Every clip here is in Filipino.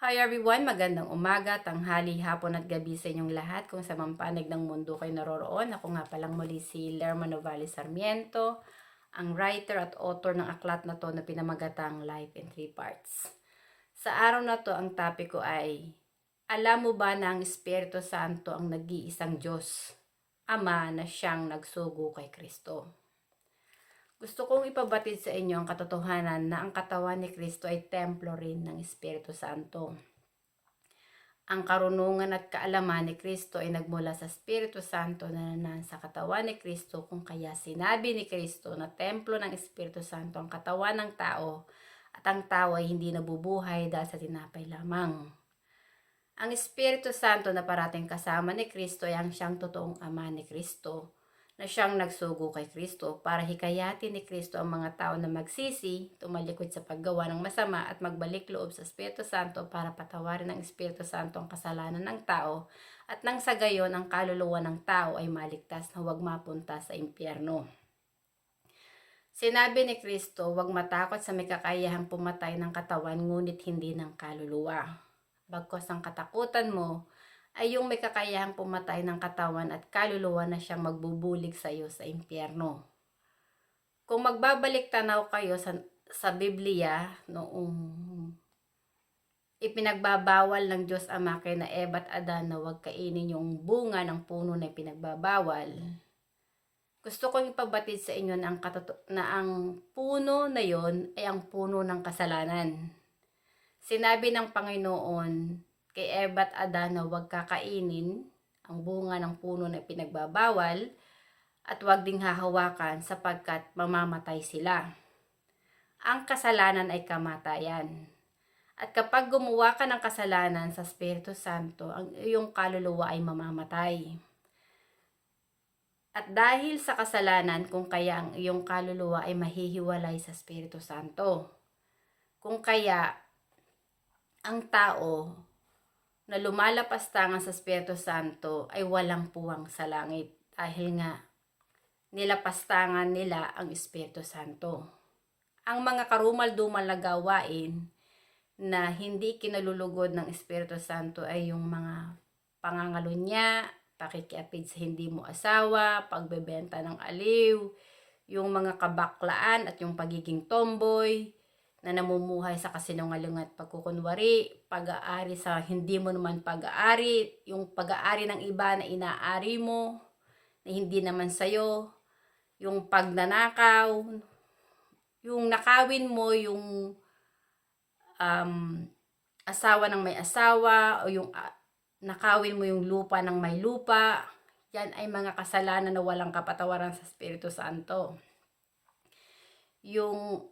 Hi everyone! Magandang umaga, tanghali, hapon at gabi sa inyong lahat kung sa mampanig ng mundo kayo naroroon. Ako nga palang muli si Lerma Novales Sarmiento, ang writer at author ng aklat na to na pinamagatang Life in Three Parts. Sa araw na to, ang topic ko ay, alam mo ba na ang Espiritu Santo ang nag-iisang Diyos, Ama na siyang nagsugo kay Kristo? Gusto kong ipabatid sa inyo ang katotohanan na ang katawan ni Kristo ay templo rin ng Espiritu Santo. Ang karunungan at kaalaman ni Kristo ay nagmula sa Espiritu Santo na nanan sa katawan ni Kristo, kung kaya sinabi ni Kristo na templo ng Espiritu Santo ang katawan ng tao at ang tao ay hindi nabubuhay dahil sa tinapay lamang. Ang Espiritu Santo na parating kasama ni Kristo ay ang siyang totoong Ama ni Kristo, na siyang nagsugo kay Kristo para hikayatin ni Kristo ang mga tao na magsisi, tumalikod sa paggawa ng masama at magbalik loob sa Espiritu Santo para patawarin ng Espiritu Santo ang kasalanan ng tao at nang sa gayon ang kaluluwa ng tao ay maligtas na huwag mapunta sa impyerno. Sinabi ni Kristo, huwag matakot sa may kakayahang pumatay ng katawan ngunit hindi ng kaluluwa. Bagkos ang katakutan mo ay yung may kakayahang pumatay ng katawan at kaluluwa na siyang magbubulig sa iyo sa impyerno. Kung magbabalik tanaw kayo sa Biblia, noong ipinagbabawal ng Diyos Ama kay na Eva at Adan na huwag kainin yung bunga ng puno na ipinagbabawal, gusto kong ipabatid sa inyo na ang puno na yon ay ang puno ng kasalanan. Sinabi ng Panginoon kay Eva at Adan na huwag kakainin ang bunga ng puno na pinagbabawal at huwag ding hahawakan sapagkat mamamatay sila. Ang kasalanan ay kamatayan. At kapag gumawa ka ng kasalanan sa Espiritu Santo, ang iyong kaluluwa ay mamamatay. At dahil sa kasalanan, kung kaya ang iyong kaluluwa ay mahihiwalay sa Espiritu Santo. Kung kaya ang tao na lumalapastangan sa Espiritu Santo ay walang puwang sa langit dahil nga nilapastangan nila ang Espiritu Santo. Ang mga karumal-dumal na gawain na hindi kinalulugod ng Espiritu Santo ay yung mga pangangalunya, pakikiapid sa hindi mo asawa, pagbebenta ng aliw, yung mga kabaklaan at yung pagiging tomboy, na namumuhay sa kasinungalingan at pagkukunwari, pag-aari sa hindi mo naman pag-aari, yung pag-aari ng iba na inaari mo, na hindi naman sa'yo, yung pagnanakaw, yung nakawin mo yung asawa ng may asawa, o yung nakawin mo yung lupa ng may lupa, yan ay mga kasalanan na walang kapatawaran sa Espiritu Santo. Yung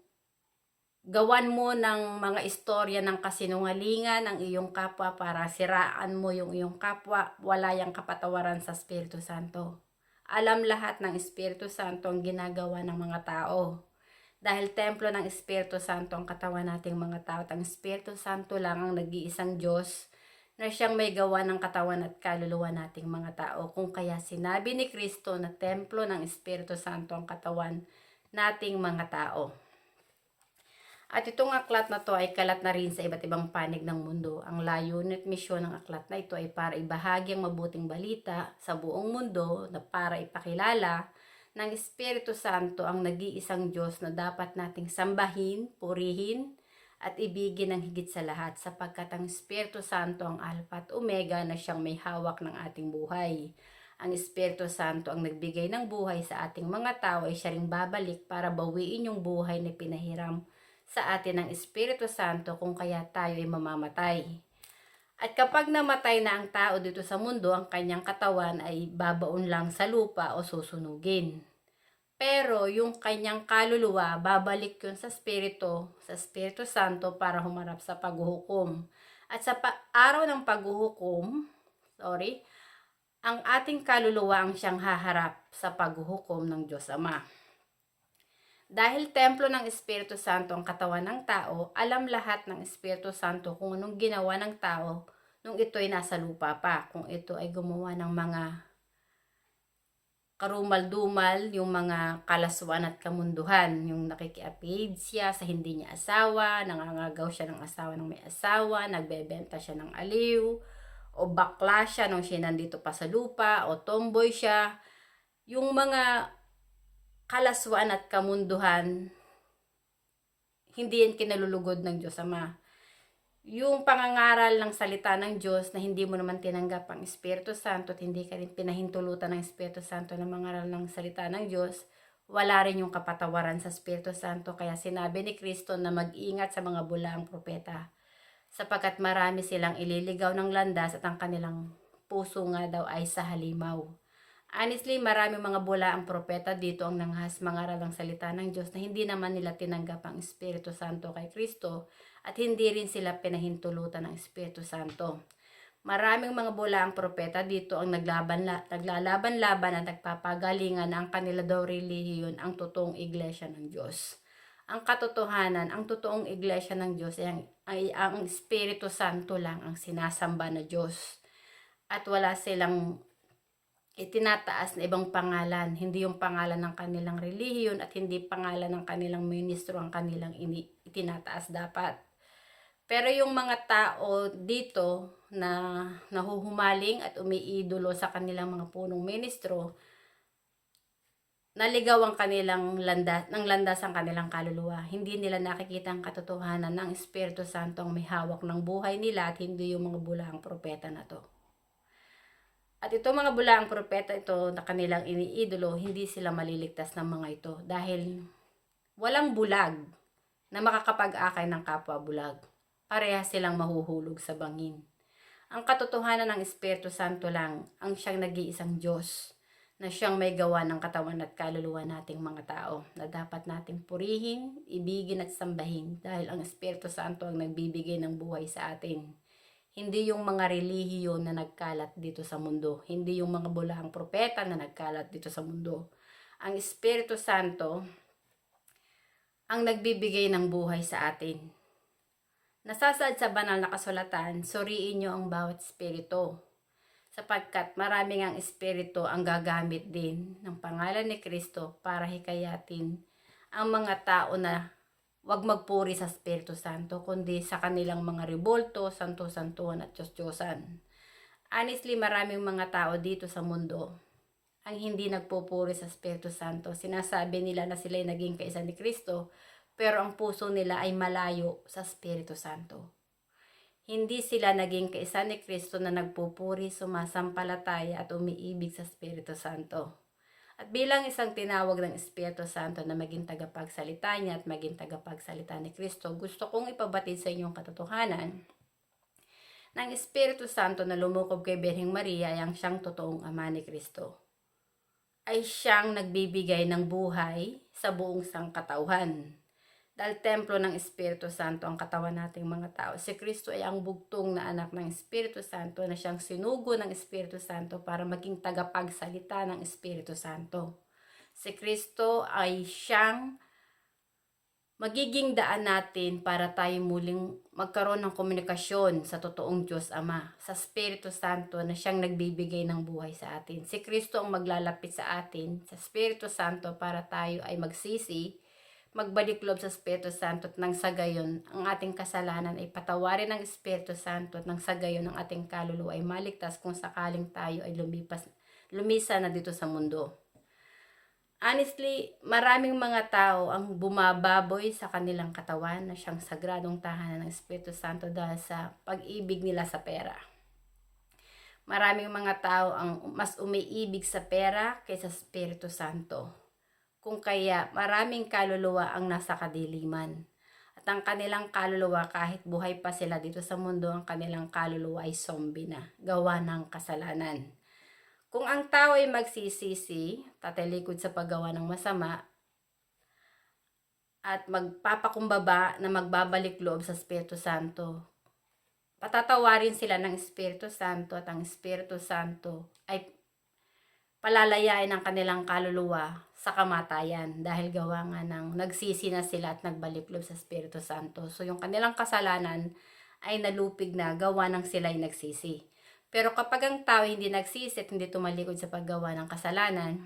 gawan mo ng mga istorya ng kasinungalingan ang iyong kapwa para siraan mo yung iyong kapwa, wala yang kapatawaran sa Espiritu Santo. Alam lahat ng Espiritu Santo ang ginagawa ng mga tao. Dahil templo ng Espiritu Santo ang katawan nating mga tao, at ang Espiritu Santo lang ang nag-iisang Diyos na siyang may gawa ng katawan at kaluluwa nating mga tao. Kung kaya sinabi ni Kristo na templo ng Espiritu Santo ang katawan nating mga tao. At itong aklat na to ay kalat na rin sa iba't ibang panig ng mundo. Ang layunin at misyon ng aklat na ito ay para ibahagi ang mabuting balita sa buong mundo, na para ipakilala ng Espiritu Santo ang nag-iisang Diyos na dapat nating sambahin, purihin, at ibigin ng higit sa lahat, sapagkat ang Espiritu Santo ang Alpha at Omega na siyang may hawak ng ating buhay. Ang Espiritu Santo ang nagbigay ng buhay sa ating mga tao ay siya ring babalik para bawiin yung buhay na pinahiram sa atin ng Espiritu Santo, kung kaya tayo ay mamamatay. At kapag namatay na ang tao dito sa mundo, ang kanyang katawan ay babaon lang sa lupa o susunugin. Pero yung kanyang kaluluwa, babalik yun sa Espiritu Santo para humarap sa paghuhukom. At sa araw ng paghuhukom, ang ating kaluluwa ang siyang haharap sa paghuhukom ng Diyos Ama. Dahil templo ng Espiritu Santo ang katawan ng tao, alam lahat ng Espiritu Santo kung anong ginawa ng tao nung ito'y nasa lupa pa. Kung ito ay gumawa ng mga karumal-dumal yung mga kalaswaan at kamunduhan, yung nakikiapid siya sa hindi niya asawa, nangangagaw siya ng asawa ng may asawa, nagbebenta siya ng aliw, o bakla siya nung siya nandito pa sa lupa, o tomboy siya. Yung mga kalaswaan at kamunduhan, hindi yan kinalulugod ng Diyos Ama. Yung pangangaral ng salita ng Diyos na hindi mo naman tinanggap ang Espiritu Santo at hindi ka rin pinahintulutan ng Espiritu Santo na mangaral ng salita ng Diyos, wala rin yung kapatawaran sa Espiritu Santo. Kaya sinabi ni Kristo na mag-ingat sa mga bulaang propeta, sapagkat marami silang ililigaw ng landas at ang kanilang puso nga daw ay sa halimaw. Honestly, maraming mga bulaang propeta dito ang nanghas mangaral ng salita ng Diyos na hindi naman nila tinanggap ang Espiritu Santo kay Kristo at hindi rin sila pinahintulutan ng Espiritu Santo. Maraming mga bulaang propeta dito ang naglalaban-laban at nagpapagalingan na ang kanila daw relihiyon ang totoong iglesia ng Diyos. Ang katotohanan, ang totoong iglesia ng Diyos ay ang Espiritu Santo lang ang sinasamba na Diyos. At wala silang itinataas na ibang pangalan, hindi yung pangalan ng kanilang relihiyon at hindi pangalan ng kanilang ministro ang kanilang itinataas dapat. Pero yung mga tao dito na nahuhumaling at umiidolo sa kanilang mga punong ministro, naligaw ang kanilang landas ang kanilang kaluluwa. Hindi nila nakikita ang katotohanan ng Espiritu Santo ang may hawak ng buhay nila at hindi yung mga bulaang propeta na to. At itong mga bulaang propeta ito na kanilang iniidolo, hindi sila maliligtas ng mga ito dahil walang bulag na makakapag-akay ng kapwa bulag. Parehas silang mahuhulog sa bangin. Ang katotohanan ng Espiritu Santo lang ang siyang nag-iisang Diyos na siyang may gawa ng katawan at kaluluwa nating mga tao na dapat nating purihin, ibigin at sambahin dahil ang Espiritu Santo ang nagbibigay ng buhay sa atin. Hindi yung mga relihiyon na nagkalat dito sa mundo. Hindi yung mga bulaang propeta na nagkalat dito sa mundo. Ang Espiritu Santo ang nagbibigay ng buhay sa atin. Nasasaad sa banal na kasulatan, suriin nyo ang bawat espiritu. Sapagkat maraming ang espiritu ang gagamit din ng pangalan ni Kristo para hikayatin ang mga tao na wag magpuri sa Espiritu Santo, kundi sa kanilang mga rebolto, santo-santuhan at Diyos-Diyosan. Honestly, maraming mga tao dito sa mundo ang hindi nagpupuri sa Espiritu Santo. Sinasabi nila na sila ay naging kaisa ni Kristo, pero ang puso nila ay malayo sa Espiritu Santo. Hindi sila naging kaisa ni Kristo na nagpupuri, sumasampalataya at umiibig sa Espiritu Santo. At bilang isang tinawag ng Espiritu Santo na maging tagapagsalita niya at maging tagapagsalita ni Kristo, gusto kong ipabatid sa inyong katotohanan ng Espiritu Santo na lumukob kay Birheng Maria ay ang siyang totoong ama ni Kristo. Ay siyang nagbibigay ng buhay sa buong sangkatauhan. Dahil templo ng Espiritu Santo ang katawan nating mga tao. Si Kristo ay ang bugtong na anak ng Espiritu Santo na siyang sinugo ng Espiritu Santo para maging tagapagsalita ng Espiritu Santo. Si Kristo ay siyang magiging daan natin para tayo muling magkaroon ng komunikasyon sa totoong Diyos Ama, sa Espiritu Santo na siyang nagbibigay ng buhay sa atin. Si Kristo ang maglalapit sa atin, sa Espiritu Santo para tayo ay magsisi, magbalik loob sa Espiritu Santo at nang sa gayon ang ating kasalanan ay patawarin ng Espiritu Santo at nang sa gayon ang ating kaluluwa ay maligtas kung sakaling tayo ay lumisa na dito sa mundo. Honestly, maraming mga tao ang bumababoy sa kanilang katawan na siyang sagradong tahanan ng Espiritu Santo dahil sa pag-ibig nila sa pera. Maraming mga tao ang mas umiibig sa pera kaysa sa Espiritu Santo. Kung kaya maraming kaluluwa ang nasa kadiliman. At ang kanilang kaluluwa kahit buhay pa sila dito sa mundo, ang kanilang kaluluwa ay zombie na, gawa ng kasalanan. Kung ang tao ay magsisisi, tatalikod sa paggawa ng masama, at magpapakumbaba na magbabalik loob sa Espiritu Santo, patatawarin sila ng Espiritu Santo at ang Espiritu Santo ay palalayain ang kanilang kaluluwa sa kamatayan dahil gawa nga ng nagsisi na sila at nagbalik loob sa Espiritu Santo. So yung kanilang kasalanan ay nalupig na gawa ng sila ay nagsisi. Pero kapag ang tao hindi nagsisi at hindi tumalikod sa paggawa ng kasalanan,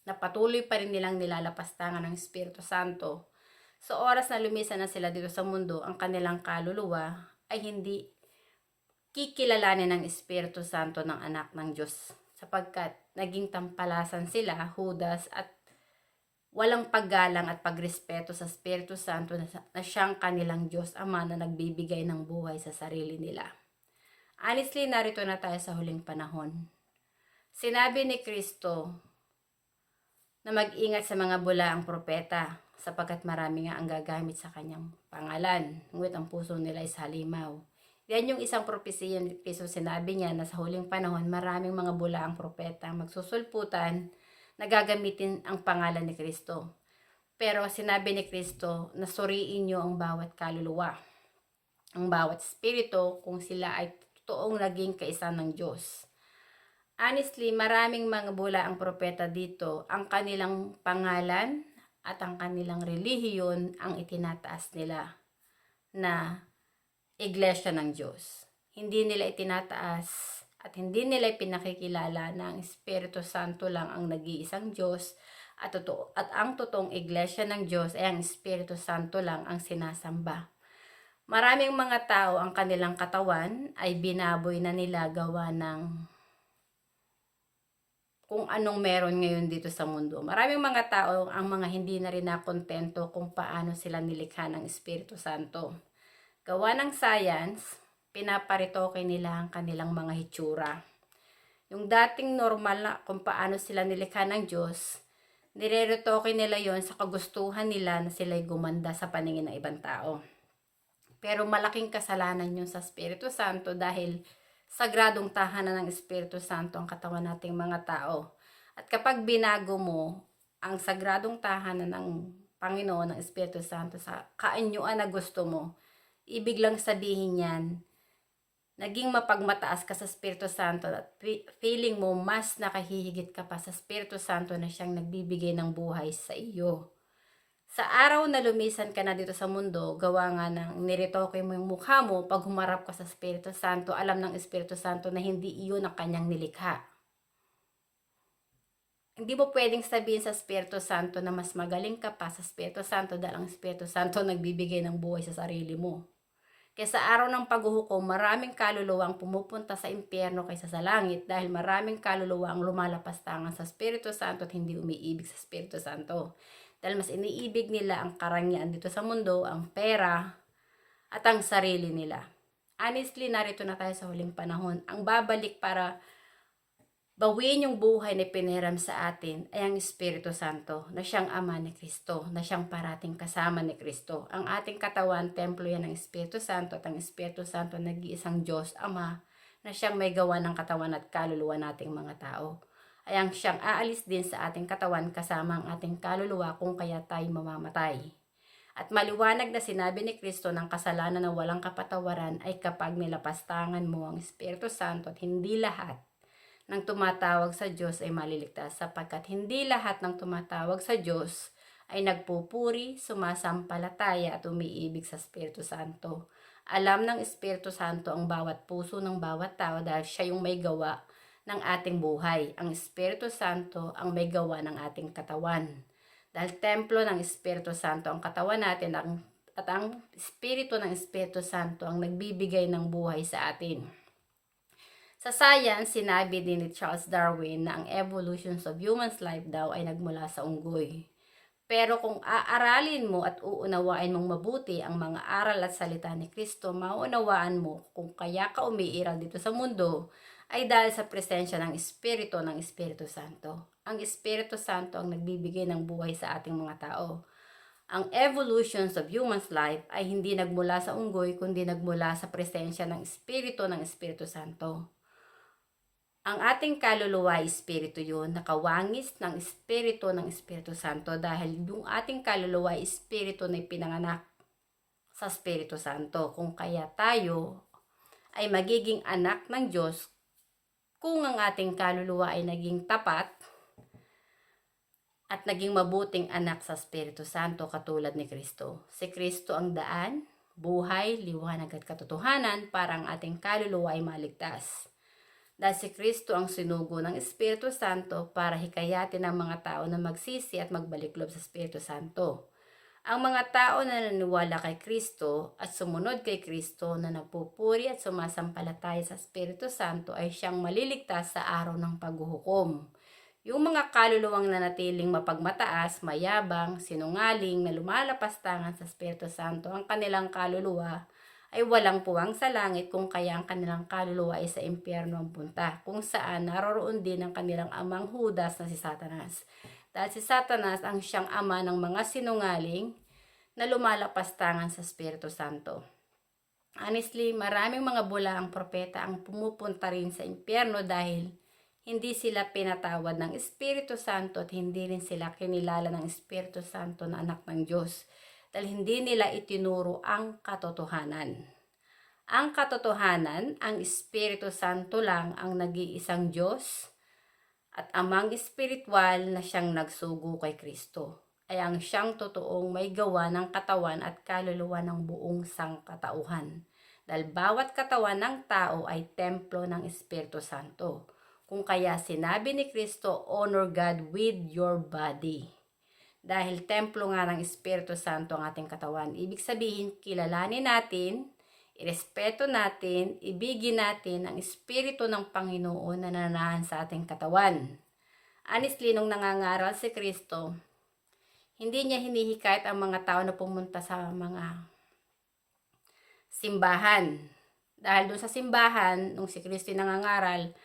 na patuloy pa rin nilang nilalapastangan ng Espiritu Santo. Sa oras na lumisan na sila dito sa mundo, ang kanilang kaluluwa ay hindi kikilalanin ng Espiritu Santo ng anak ng Diyos, sapagkat naging tampalasan sila, Judas, at walang paggalang at pagrespeto sa Espiritu Santo na siyang kanilang Diyos Ama na nagbibigay ng buhay sa sarili nila. Honestly, narito na tayo sa huling panahon. Sinabi ni Kristo na mag-ingat sa mga bulaang propeta, sapagkat marami nga ang gagamit sa kanyang pangalan, ngunit ang puso nila ay halimaw. Yan yung isang propesiya ni Kristo. Sinabi niya na sa huling panahon, maraming mga bulaang propeta magsusulputan na gagamitin ang pangalan ni Kristo. Pero sinabi ni Kristo na suriin niyo ang bawat kaluluwa, ang bawat espiritu, kung sila ay totoong naging kaisa ng Diyos. Honestly, maraming mga bulaang propeta dito, ang kanilang pangalan at ang kanilang relihiyon ang itinataas nila na Iglesia ng Diyos. Hindi nila itinataas at hindi nila pinakikilala na ang Espiritu Santo lang ang nag-iisang Diyos at ang totoong Iglesia ng Diyos ay ang Espiritu Santo lang ang sinasamba. Maraming mga tao ang kanilang katawan ay binaboy na nila gawa ng kung anong meron ngayon dito sa mundo. Maraming mga tao ang mga hindi na rin nakontento kung paano sila nilikha ng Espiritu Santo. Gawa ng science, pinaparitoke nila ang kanilang mga hitsura. Yung dating normal na kung paano sila nilikha ng Diyos, nireretoke nila yon sa kagustuhan nila na sila'y gumanda sa paningin ng ibang tao. Pero malaking kasalanan yun sa Espiritu Santo dahil sagradong tahanan ng Espiritu Santo ang katawan nating mga tao. At kapag binago mo ang sagradong tahanan ng Panginoon ng Espiritu Santo sa kaanyuan na gusto mo, ibig lang sabihin yan, naging mapagmataas ka sa Espiritu Santo at feeling mo mas nakahihigit ka pa sa Espiritu Santo na siyang nagbibigay ng buhay sa iyo. Sa araw na lumisan ka na dito sa mundo, gawa nga ng niretoke mo yung mukha mo, pag humarap ka sa Espiritu Santo, alam ng Espiritu Santo na hindi iyon ang kanyang nilikha. Hindi mo pwedeng sabihin sa Espiritu Santo na mas magaling ka pa sa Espiritu Santo dahil ang Espiritu Santo nagbibigay ng buhay sa sarili mo. Kaya sa araw ng paghuhukom, maraming kaluluwa ang pumupunta sa impyerno kaysa sa langit dahil maraming kaluluwa ang lumalapastangan sa Espiritu Santo at hindi umiibig sa Espiritu Santo. Dahil mas iniibig nila ang karangyaan dito sa mundo, ang pera, at ang sarili nila. Honestly, narito na tayo sa huling panahon. Ang babalik para bawiin yung buhay na pinihiram sa atin ay ang Espiritu Santo, na siyang Ama ni Kristo, na siyang parating kasama ni Kristo. Ang ating katawan, templo yan ng Espiritu Santo, at ang Espiritu Santo nag-iisang Diyos, Ama, na siyang may gawa ng katawan at kaluluwa nating mga tao. Ay ang siyang aalis din sa ating katawan kasama ang ating kaluluwa kung kaya tayo mamamatay. At maliwanag na sinabi ni Kristo ng kasalanan na walang kapatawaran ay kapag nilapastangan mo ang Espiritu Santo at hindi lahat ng tumatawag sa Diyos ay maliligtas, sapagkat hindi lahat ng tumatawag sa Diyos ay nagpupuri, sumasampalataya at umiibig sa Espiritu Santo. Alam ng Espiritu Santo ang bawat puso ng bawat tao dahil siya yung may gawa ng ating buhay. Ang Espiritu Santo ang may gawa ng ating katawan. Dahil templo ng Espiritu Santo ang katawan natin at ang Espiritu ng Espiritu Santo ang nagbibigay ng buhay sa atin. Sa science, sinabi din ni Charles Darwin na ang evolutions of human's life daw ay nagmula sa unggoy. Pero kung aaralin mo at uunawain mong mabuti ang mga aral at salita ni Kristo, mauunawaan mo kung kaya ka umiiral dito sa mundo ay dahil sa presensya ng Espiritu Santo. Ang Espiritu Santo ang nagbibigay ng buhay sa ating mga tao. Ang evolutions of human's life ay hindi nagmula sa unggoy, kundi nagmula sa presensya ng Espiritu Santo. Ang ating kaluluwa ay Espiritu yun, nakawangis ng Espiritu Santo dahil yung ating kaluluwa ay Espiritu na pinanganak sa Espiritu Santo. Kung kaya tayo ay magiging anak ng Diyos kung ang ating kaluluwa ay naging tapat at naging mabuting anak sa Espiritu Santo katulad ni Kristo. Si Kristo ang daan, buhay, liwanag at katotohanan para ang ating kaluluwa ay maligtas. Dahil si Kristo ang sinugo ng Espiritu Santo para hikayatin ang mga tao na magsisi at magbalik loob sa Espiritu Santo. Ang mga tao na naniniwala kay Kristo at sumunod kay Kristo na nagpupuri at sumasampalataya sa Espiritu Santo ay siyang maliligtas sa araw ng paghuhukom. Yung mga kaluluwang nanatiling mapagmataas, mayabang, sinungaling na lumalapastangan sa Espiritu Santo ang kanilang kaluluwa ay walang puwang sa langit, kung kaya ang kanilang kaluluwa ay sa impyerno ang punta, kung saan naroroon din ang kanilang amang Judas na si Satanas. Dahil si Satanas ang siyang ama ng mga sinungaling na lumalapastangan sa Espiritu Santo. Honestly, maraming mga bulaang propeta ang pumupunta rin sa impyerno dahil hindi sila pinatawad ng Espiritu Santo at hindi rin sila kinilala ng Espiritu Santo na anak ng Diyos dahil hindi nila itinuro ang katotohanan. Ang katotohanan, ang Espiritu Santo lang ang nag-iisang Diyos at amang espiritual na siyang nagsugo kay Kristo ay ang siyang totoong may gawa ng katawan at kaluluwa ng buong sangkatauhan. Dahil bawat katawan ng tao ay templo ng Espiritu Santo. Kung kaya sinabi ni Kristo, honor God with your body. Dahil templo nga ng Espiritu Santo ang ating katawan. Ibig sabihin, kilalanin natin, irespeto natin, ibigin natin ang Espiritu ng Panginoon na nananahan sa ating katawan. Honestly, nung nangangaral si Kristo, hindi niya hinihikayat ang mga tao na pumunta sa mga simbahan. Dahil doon sa simbahan, nung si Kristo nangangaral,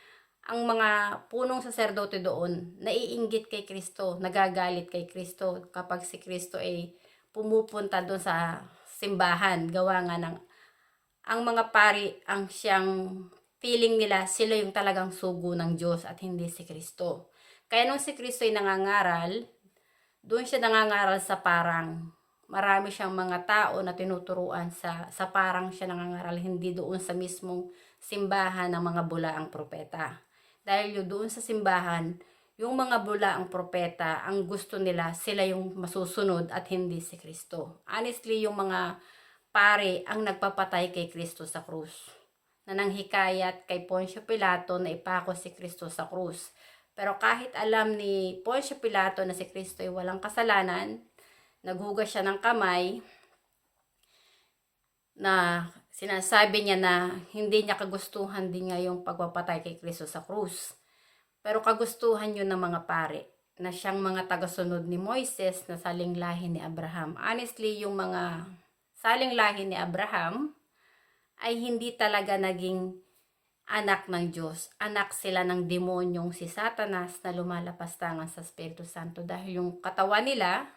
ang mga punong saserdote doon, naiinggit kay Kristo, nagagalit kay Kristo kapag si Kristo ay pumupunta doon sa simbahan. Gawa nga ng, ang mga pari, ang siyang feeling nila, sila yung talagang sugo ng Diyos at hindi si Kristo. Kaya nung si Kristo ay nangangaral, doon siya nangangaral sa parang. Marami siyang mga tao na tinuturuan sa parang siya nangangaral, hindi doon sa mismong simbahan ng mga bulaang propeta. Dahil yung doon sa simbahan, yung mga bulaang propeta, ang gusto nila, sila yung masusunod at hindi si Kristo. Honestly, yung mga pare ang nagpapatay kay Kristo sa krus, na nanghikayat kay Poncio Pilato na ipako si Kristo sa krus. Pero kahit alam ni Poncio Pilato na si Kristo ay walang kasalanan, naghugas siya ng kamay, na sinasabi niya na hindi niya kagustuhan din nga yung pagpapatay kay Kristo sa krus. Pero kagustuhan yun ng mga pare na siyang mga tagasunod ni Moises na saling lahi ni Abraham. Honestly, yung mga saling lahi ni Abraham ay hindi talaga naging anak ng Diyos. Anak sila ng demonyong si Satanas na lumalapastangan sa Espiritu Santo dahil yung katawan nila,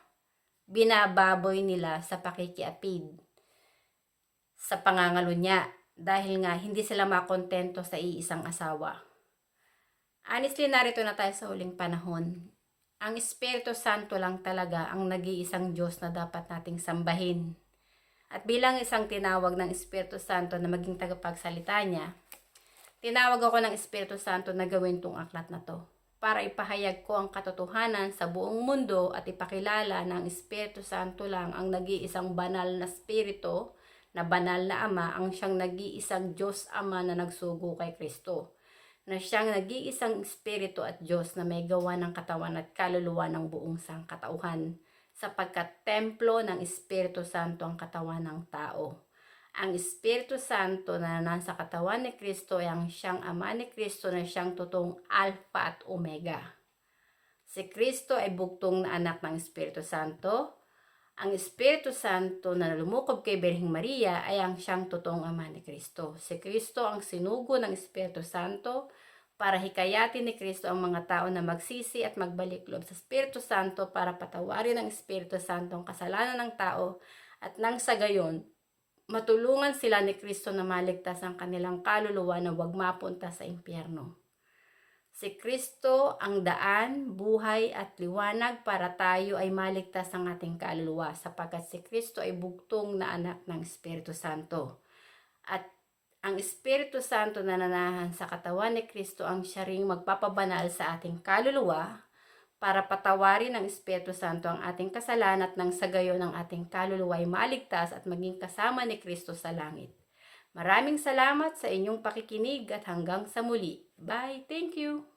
binababoy nila sa pakikiapid, sa pangangalunya, dahil nga hindi sila makontento sa iisang asawa. Honestly, narito na tayo sa huling panahon. Ang Espiritu Santo lang talaga ang nag-iisang Diyos na dapat nating sambahin. At bilang isang tinawag ng Espiritu Santo na maging tagapagsalita niya, tinawag ako ng Espiritu Santo na gawin tong aklat na to para ipahayag ko ang katotohanan sa buong mundo at ipakilala na ang Espiritu Santo lang ang nag-iisang banal na Espiritu, na banal na Ama, ang siyang nag-iisang Diyos Ama na nagsugo kay Kristo, na siyang nag-iisang Espiritu at Diyos na may gawa ng katawan at kaluluwa ng buong sangkatauhan, sapagkat templo ng Espiritu Santo ang katawan ng tao. Ang Espiritu Santo na nasa katawan ni Kristo ay ang siyang Ama ni Kristo na siyang totoong Alpha at Omega. Si Kristo ay bugtong na anak ng Espiritu Santo. Ang Espiritu Santo na lumukob kay Birheng Maria ay ang siyang totoong Ama ni Kristo. Si Kristo ang sinugo ng Espiritu Santo para hikayatin ni Kristo ang mga tao na magsisi at magbalik loob sa Espiritu Santo para patawarin ng Espiritu Santo ang kasalanan ng tao at nang sa gayon, matulungan sila ni Kristo na maligtas ang kanilang kaluluwa na huwag mapunta sa impyerno. Si Kristo ang daan, buhay at liwanag para tayo ay maligtas ang ating kaluluwa sapagkat si Kristo ay bugtong na anak ng Espiritu Santo. At ang Espiritu Santo na nananahan sa katawan ni Kristo ang siya ring magpapabanal sa ating kaluluwa para patawarin ng Espiritu Santo ang ating kasalanan at nang sa gayon ang ating kaluluwa ay maligtas at maging kasama ni Kristo sa langit. Maraming salamat sa inyong pakikinig at hanggang sa muli. Bye! Thank you!